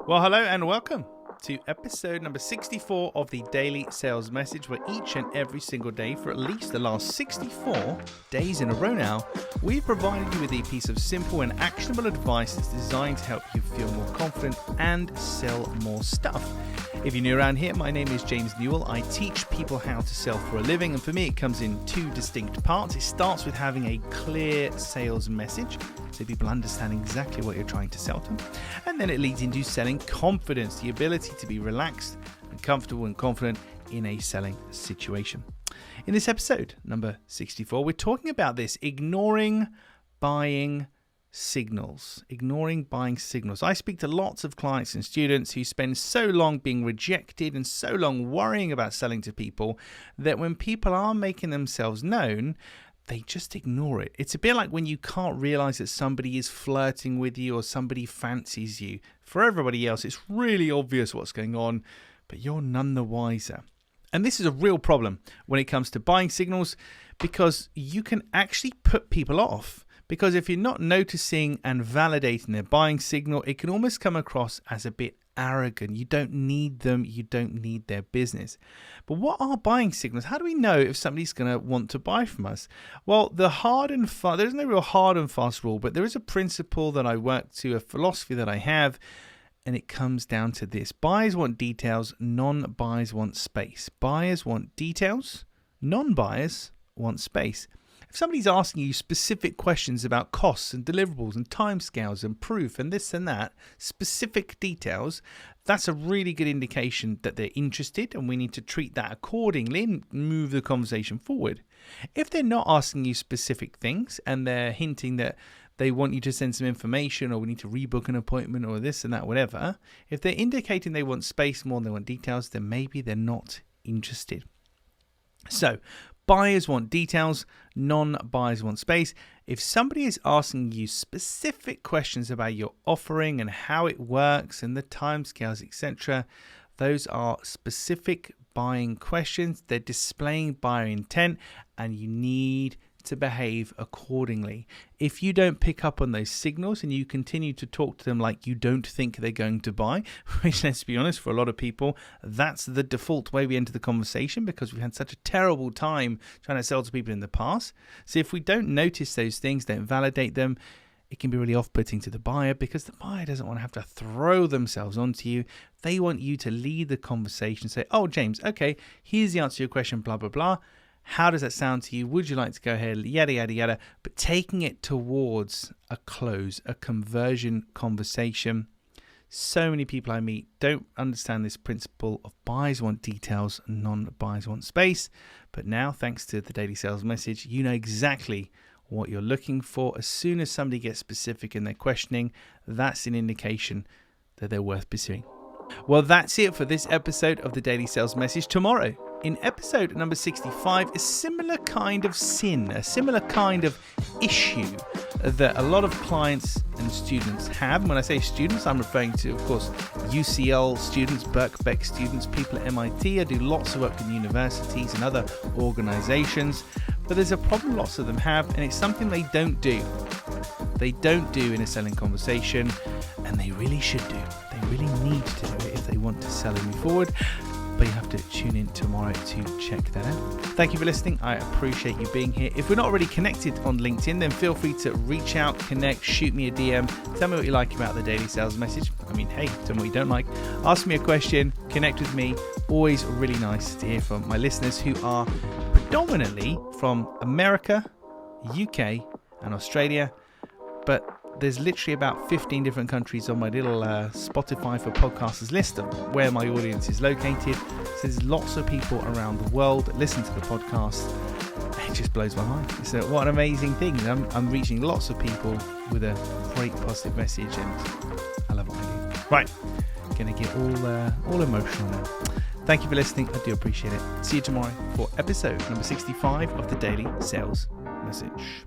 Well, hello and welcome to episode number 64 of the Daily Sales Message, where each and every single day for at least the last 64 days in a row now, we've provided you with a piece of simple and actionable advice that's designed to help you feel more confident and sell more stuff. If you're new around here, my name is James Newell. I teach people how to sell for a living, and for me it comes in two distinct parts. It starts with having a clear sales message, so people understand exactly what you're trying to sell to them. And then it leads into selling confidence, the ability to be relaxed and comfortable and confident in a selling situation. In this episode, number 64, we're talking about this, ignoring buying signals. Ignoring buying signals. I speak to lots of clients and students who spend so long being rejected and so long worrying about selling to people that when people are making themselves known, they just ignore it. It's a bit like when you can't realize that somebody is flirting with you or somebody fancies you. For everybody else, it's really obvious what's going on, but you're none the wiser. And this is a real problem when it comes to buying signals, because you can actually put people off. Because if you're not noticing and validating their buying signal, it can almost come across as a bit arrogant. You don't need them. You don't need their business. But what are buying signals? How do we know if somebody's going to want to buy from us? Well, there's no real hard and fast rule, but there is a principle that I work to, a philosophy that I have, and it comes down to this. Buyers want details, non-buyers want space. Buyers want details, non-buyers want space. If somebody's asking you specific questions about costs and deliverables and timescales and proof and this and that, specific details, that's a really good indication that they're interested, and we need to treat that accordingly and move the conversation forward. If they're not asking you specific things and they're hinting that they want you to send some information, or we need to rebook an appointment, or this and that, whatever, if they're indicating they want space more than they want details, then maybe they're not interested. So, buyers want details, non-buyers want space. If somebody is asking you specific questions about your offering and how it works and the timescales, etc., those are specific buying questions. They're displaying buyer intent, and you need to behave accordingly. If you don't pick up on those signals and you continue to talk to them like you don't think they're going to buy, which, let's be honest, for a lot of people, that's the default way we enter the conversation, because we've had such a terrible time trying to sell to people in the past. So if we don't notice those things, don't validate them, it can be really off-putting to the buyer, because the buyer doesn't want to have to throw themselves onto you. They want you to lead the conversation, say, oh, James, okay, here's the answer to your question, blah, blah, blah. How does that sound to you? Would you like to go ahead? Yada, yada, yada. But taking it towards a close, a conversion conversation. So many people I meet don't understand this principle of buyers want details, non-buyers want space. But now, thanks to the Daily Sales Message, you know exactly what you're looking for. As soon as somebody gets specific in their questioning, that's an indication that they're worth pursuing. Well, that's it for this episode of the Daily Sales Message. Tomorrow, in episode number 65, a similar kind of sin, a similar kind of issue that a lot of clients and students have. And when I say students, I'm referring to, of course, UCL students, Birkbeck students, people at MIT. I do lots of work in universities and other organizations. But there's a problem lots of them have, and it's something they don't do. They don't do in a selling conversation, and they really should do. They really need to do it if they want to sell and move forward. But you have to tune in tomorrow to check that out. Thank you for listening. I appreciate you being here. If we're not already connected on LinkedIn, then feel free to reach out, connect, shoot me a DM. Tell me what you like about the Daily Sales Message. I mean, hey, tell me what you don't like. Ask me a question, connect with me. Always really nice to hear from my listeners, who are predominantly from America, UK, and Australia. But there's literally about 15 different countries on my little Spotify for Podcasters list of where my audience is located. So there's lots of people around the world that listen to the podcast. It just blows my mind. So what an amazing thing. I'm reaching lots of people with a great positive message, and I love what I do. Right, going to get all emotional now. Thank you for listening. I do appreciate it. See you tomorrow for episode number 65 of the Daily Sales Message.